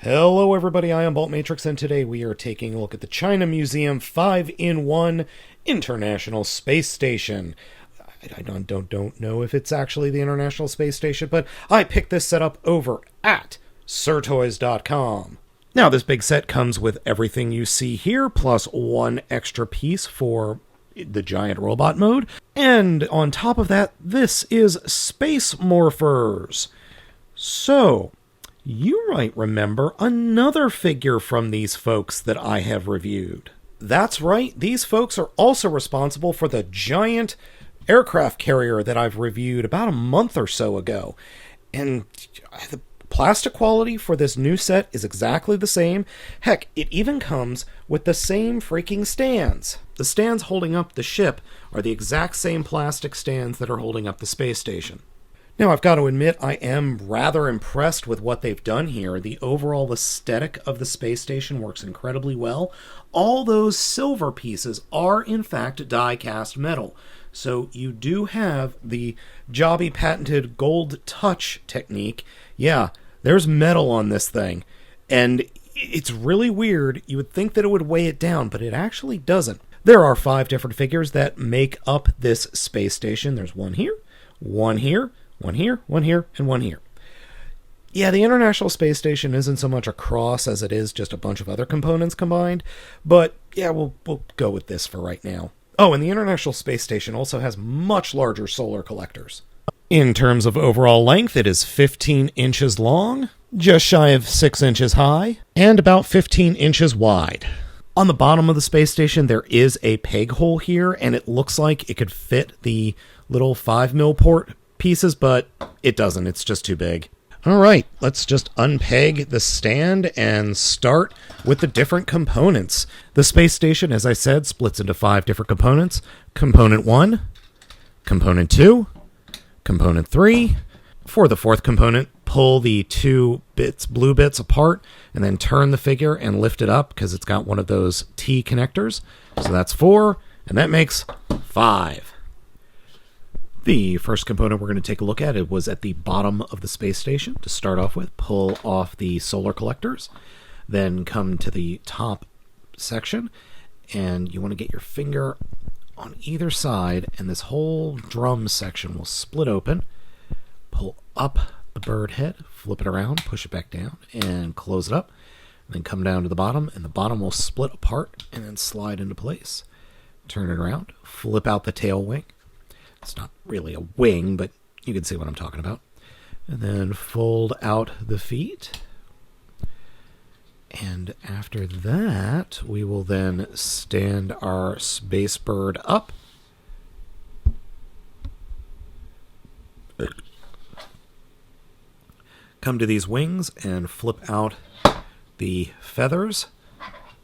Hello everybody, I am Baltmatrix, and today we are taking a look at the China Museum 5-in-1 International Space Station. I don't know if it's actually the International Space Station, but I picked this set up over at Sirtoys.com. Now, this big set comes with everything you see here, plus one extra piece for the giant robot mode. And on top of that, this is Space Morphers. So, you might remember another figure from these folks that I have reviewed. That's right, these folks are also responsible for the giant aircraft carrier that I've reviewed about a month or so ago. And the plastic quality for this new set is exactly the same. Heck, it even comes with the same freaking stands. The stands holding up the ship are the exact same plastic stands that are holding up the space station. Now, I've got to admit, I am rather impressed with what they've done here. The overall aesthetic of the space station works incredibly well. All those silver pieces are, in fact, die-cast metal. So you do have the Jobby patented gold touch technique. Yeah, there's metal on this thing. And it's really weird. You would think that it would weigh it down, but it actually doesn't. There are 5 different figures that make up this space station. There's one here, one here, one here, one here, and one here. Yeah, the International Space Station isn't so much a cross as it is just a bunch of other components combined, but yeah, we'll go with this for right now. Oh, and the International Space Station also has much larger solar collectors. In terms of overall length, it is 15 inches long, just shy of 6 inches high, and about 15 inches wide. On the bottom of the space station, there is a peg hole here, and it looks like it could fit the little 5mm port pieces, but it doesn't. It's just too big. All right, let's just unpeg the stand and start with the different components. The space station, as I said, splits into 5 different components. Component 1, Component 2, Component 3. For the 4th component, pull the 2 blue bits apart and then turn the figure and lift it up because it's got one of those T connectors. So that's 4, and that makes 5. The first component we're going to take a look at, it was at the bottom of the space station. To start off with, pull off the solar collectors, then come to the top section, and you want to get your finger on either side, and this whole drum section will split open. Pull up the bird head, flip it around, push it back down, and close it up. And then come down to the bottom, and the bottom will split apart and then slide into place. Turn it around, flip out the tail wing. It's not really a wing, but you can see what I'm talking about. And then fold out the feet. And after that, we will then stand our space bird up. Come to these wings and flip out the feathers.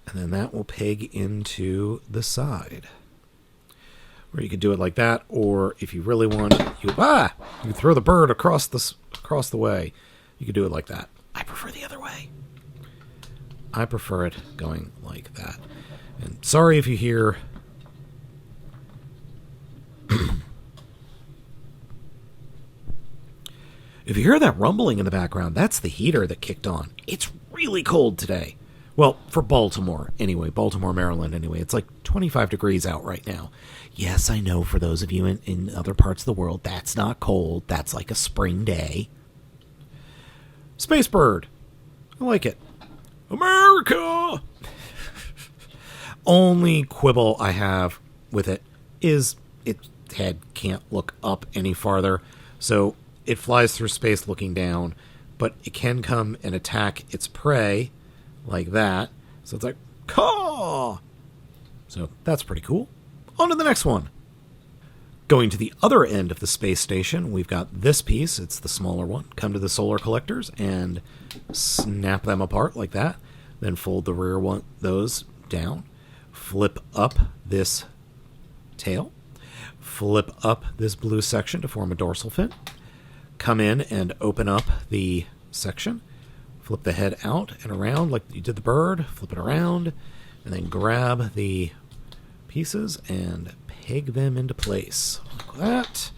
And then that will peg into the side. Or you could do it like that, or if you really want, you throw the bird across the way. You could do it like that. I prefer the other way. I prefer it going like that. And sorry if you hear if you hear that rumbling in the background, that's the heater that kicked on. It's really cold today. Well, for Baltimore, anyway. Baltimore, Maryland, anyway. It's like 25 degrees out right now. Yes, I know for those of you in other parts of the world, that's not cold. That's like a spring day. Space Bird. I like it. America! Only quibble I have with it is its head can't look up any farther. So it flies through space looking down, but it can come and attack its prey like that. So it's like, caw! So that's pretty cool. On to the next one. Going to the other end of the space station, we've got this piece. It's the smaller one. Come to the solar collectors and snap them apart like that. Then fold the rear one, those down. Flip up this tail. Flip up this blue section to form a dorsal fin. Come in and open up the section. Flip the head out and around like you did the bird. Flip it around. And then grab the pieces and peg them into place. Like that.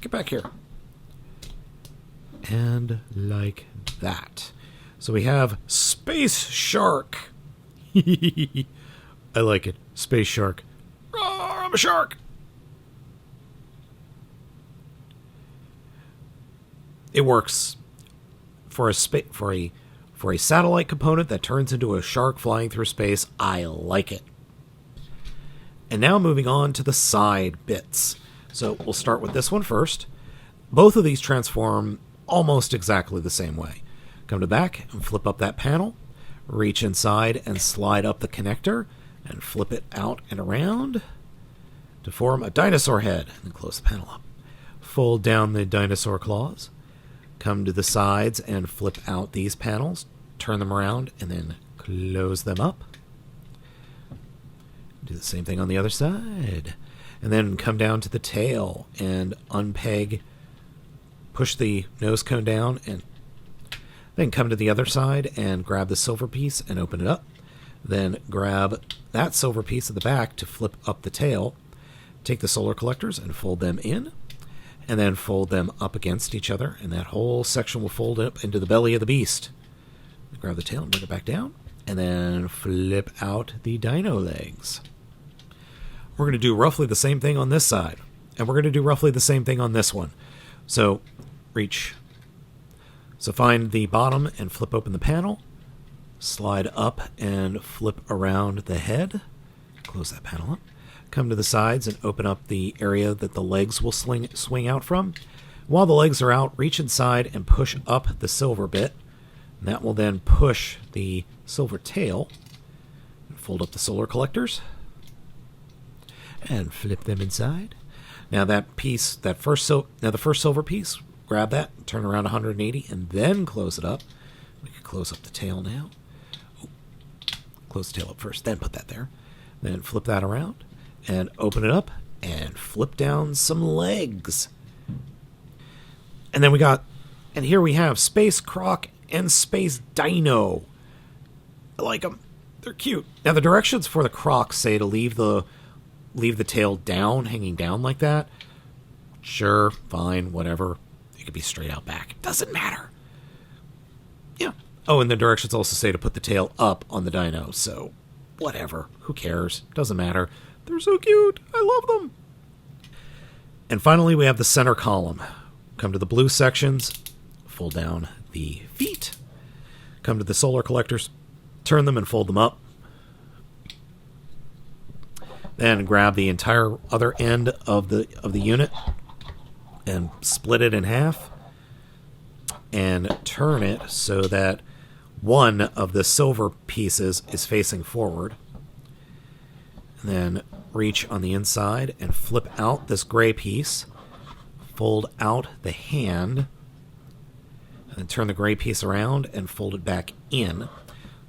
Get back here. And like that. So we have Space Shark. I like it. Space Shark. Roar, I'm a shark. It works for a satellite component that turns into a shark flying through space. I like it. And now moving on to the side bits. So we'll start with this one first. Both of these transform almost exactly the same way. Come to the back and flip up that panel. Reach inside and slide up the connector and flip it out and around to form a dinosaur head. And then close the panel up. Fold down the dinosaur claws. Come to the sides and flip out these panels. Turn them around and then close them up. Do the same thing on the other side. And then come down to the tail and unpeg, push the nose cone down, and then come to the other side and grab the silver piece and open it up. Then grab that silver piece at the back to flip up the tail. Take the solar collectors and fold them in, and then fold them up against each other, and that whole section will fold up into the belly of the beast. Grab the tail and bring it back down, and then flip out the dino legs. We're going to do roughly the same thing on this side, and we're going to do roughly the same thing on this one. So reach. So find the bottom and flip open the panel. Slide up and flip around the head. Close that panel up. Come to the sides and open up the area that the legs will swing out from. While the legs are out, reach inside and push up the silver bit. And that will then push the silver tail. Fold up the solar collectors. And flip them inside. Now that piece, the first silver piece, grab that, turn around 180, and then close it up. We can close up the tail now. Close the tail up first, then put that there. Then flip that around, and open it up, and flip down some legs. And then here we have Space Croc and Space Dino. I like them. They're cute. Now the directions for the Croc say to leave the tail down, hanging down like that. Sure, fine, whatever. It could be straight out back. Doesn't matter. Yeah. Oh, and the directions also say to put the tail up on the dino, so whatever. Who cares? Doesn't matter. They're so cute. I love them. And finally, we have the center column. Come to the blue sections, fold down the feet. Come to the solar collectors, turn them and fold them up. Then grab the entire other end of the unit and split it in half and turn it so that one of the silver pieces is facing forward. And then reach on the inside and flip out this gray piece, fold out the hand, and then turn the gray piece around and fold it back in.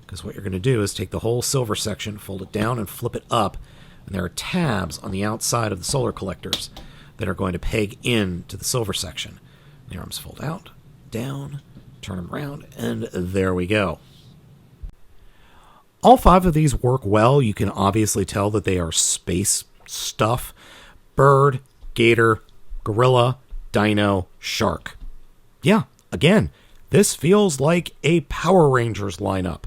Because what you're going to do is take the whole silver section, fold it down, and flip it up. And there are tabs on the outside of the solar collectors that are going to peg in to the silver section. The arms fold out, down, turn them around, and there we go. All 5 of these work well. You can obviously tell that they are space stuff. Bird, gator, gorilla, dino, shark. Yeah, again, this feels like a Power Rangers lineup.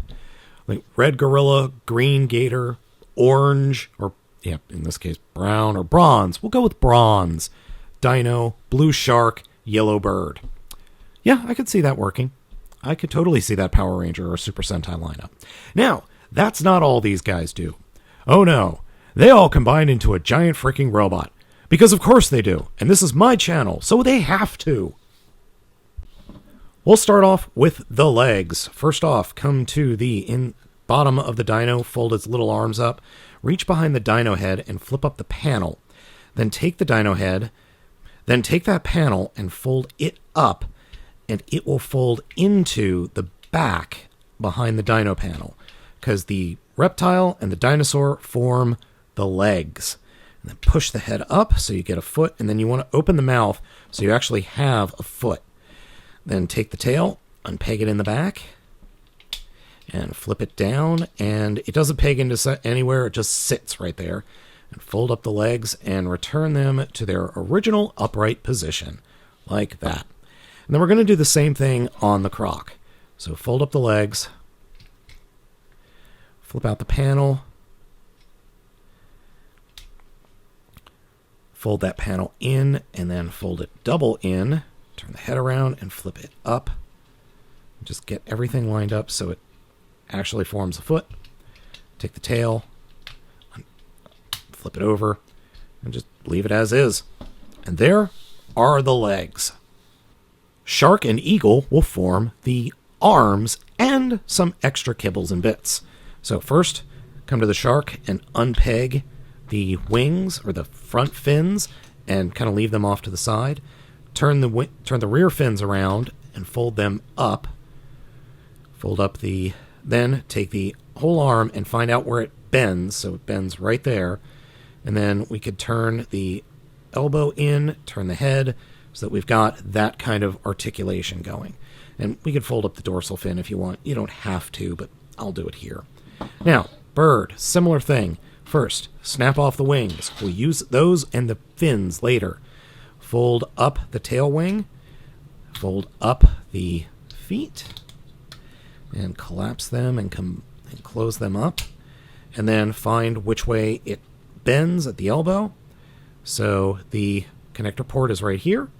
Like red gorilla, green gator, orange, or yeah, in this case, brown or bronze. We'll go with bronze. Dino, blue shark, yellow bird. Yeah, I could see that working. I could totally see that Power Ranger or Super Sentai lineup. Now, that's not all these guys do. Oh no, they all combine into a giant freaking robot. Because of course they do. And this is my channel, so they have to. We'll start off with the legs. First off, come to the bottom of the dino, fold its little arms up, reach behind the dino head and flip up the panel. Then take the dino head, then take that panel and fold it up, and it will fold into the back behind the dino panel, because the reptile and the dinosaur form the legs. And then push the head up so you get a foot, and then you want to open the mouth so you actually have a foot. Then take the tail, unpeg it in the back, and flip it down, and it doesn't peg into anywhere, it just sits right there. And fold up the legs and return them to their original upright position, like that. And then we're going to do the same thing on the Croc. So fold up the legs, flip out the panel, fold that panel in, and then fold it double in, turn the head around and flip it up. Just get everything lined up so it actually forms a foot. Take the tail, flip it over, and just leave it as is. And there are the legs. Shark and eagle will form the arms and some extra kibbles and bits. So first, come to the shark and unpeg the wings or the front fins and kind of leave them off to the side. Turn the rear fins around and fold them up. Fold up then take the whole arm and find out where it bends. So it bends right there. And then we could turn the elbow in, turn the head, so that we've got that kind of articulation going. And we could fold up the dorsal fin if you want. You don't have to, but I'll do it here. Now, bird, similar thing. First, snap off the wings. We'll use those and the fins later. Fold up the tail wing. Fold up the feet. And collapse them and close them up. And then find which way it bends at the elbow. So the connector port is right here.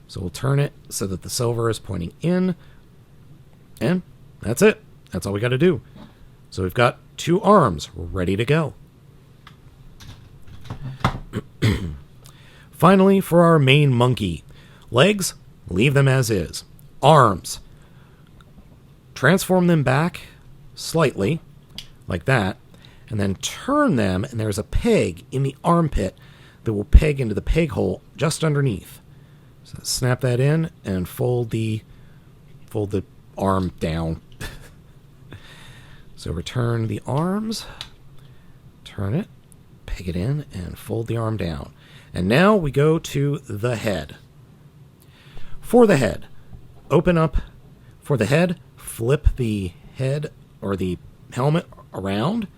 So we'll turn it so that the silver is pointing in. And that's it. That's all we got to do. So we've got 2 arms ready to go. Finally, for our main monkey. Legs, leave them as is. Arms, transform them back slightly, like that, and then turn them, and there's a peg in the armpit that will peg into the peg hole just underneath. So snap that in and fold the arm down. So return the arms, turn it, peg it in, and fold the arm down. And now we go to the head. For the head, open up. For the head, flip the head or the helmet around.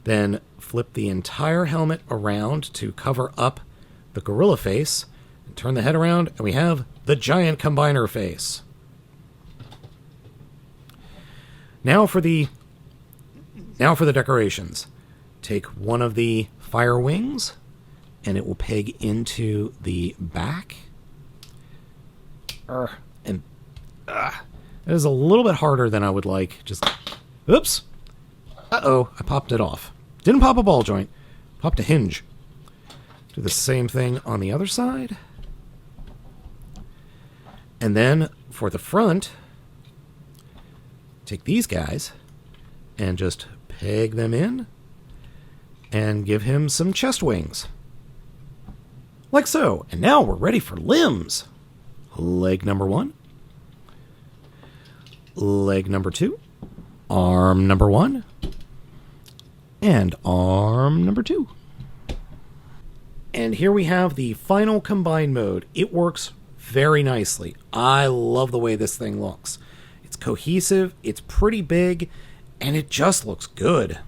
Then flip the entire helmet around to cover up the gorilla face. And turn the head around, and we have the giant combiner face. Now for the decorations. Take one of the fire wings, and it will peg into the back. It is a little bit harder than I would like. Oops. Uh-oh, I popped it off. Didn't pop a ball joint. Popped a hinge. Do the same thing on the other side. And then for the front, take these guys and just peg them in and give him some chest wings. Like so. And now we're ready for limbs. Leg number 1. Leg number 2. Arm number 1. And arm number 2. And here we have the final combine mode. It works very nicely. I love the way this thing looks. It's cohesive, it's pretty big, and it just looks good.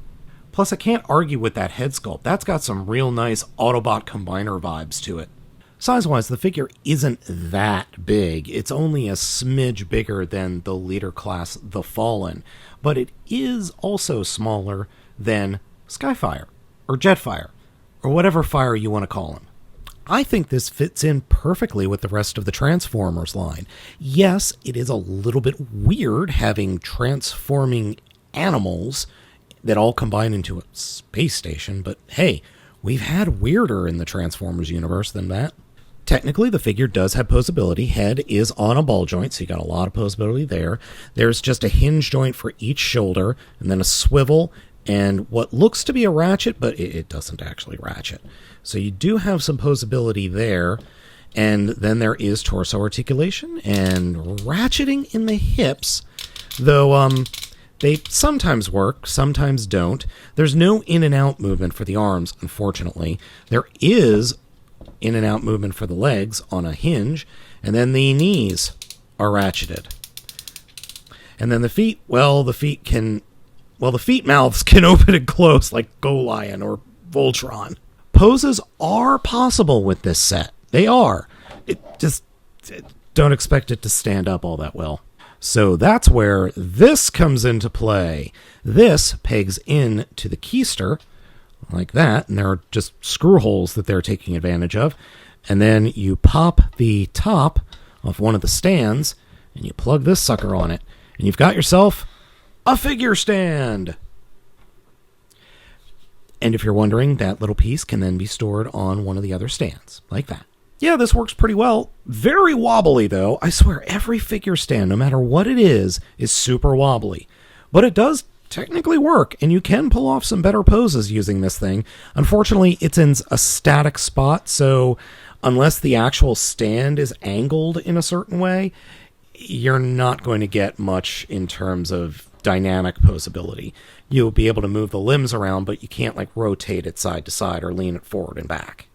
Plus, I can't argue with that head sculpt. That's got some real nice Autobot combiner vibes to it. Size-wise, the figure isn't that big. It's only a smidge bigger than the leader class, the Fallen. But it is also smaller than Skyfire, or Jetfire, or whatever fire you want to call him. I think this fits in perfectly with the rest of the Transformers line. Yes, it is a little bit weird having transforming animals that all combine into a space station, but hey, we've had weirder in the Transformers universe than that. Technically, the figure does have posability. Head is on a ball joint, so you got a lot of posability there. There's just a hinge joint for each shoulder, and then a swivel, and what looks to be a ratchet, but it doesn't actually ratchet. So you do have some posability there, and then there is torso articulation and ratcheting in the hips, though they sometimes work, sometimes don't. There's no in and out movement for the arms, unfortunately. There is in and out movement for the legs on a hinge, and then the knees are ratcheted. And then the feet, the feet mouths can open and close like Golion or Voltron. Poses are possible with this set. They are. Don't expect it to stand up all that well. So that's where this comes into play. This pegs in to the keister like that, and there are just screw holes that they're taking advantage of. And then you pop the top of one of the stands, and you plug this sucker on it, and you've got yourself a figure stand. And if you're wondering, that little piece can then be stored on one of the other stands, like that. Yeah, this works pretty well. Very wobbly, though. I swear, every figure stand, no matter what it is super wobbly. But it does technically work, and you can pull off some better poses using this thing. Unfortunately, it's in a static spot, so unless the actual stand is angled in a certain way, you're not going to get much in terms of dynamic posability. You'll be able to move the limbs around, but you can't like rotate it side to side or lean it forward and back.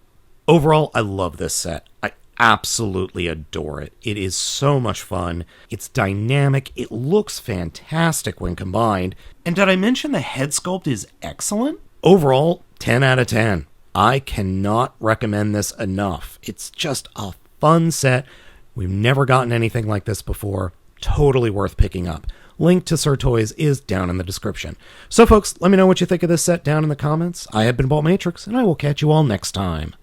Overall, I love this set. I absolutely adore it. It is so much fun. It's dynamic. It looks fantastic when combined. And did I mention the head sculpt is excellent? Overall, 10 out of 10. I cannot recommend this enough. It's just a fun set. We've never gotten anything like this before. Totally worth picking up. Link to Sir Toys is down in the description. So folks, let me know what you think of this set down in the comments. I have been Baltmatrix, and I will catch you all next time.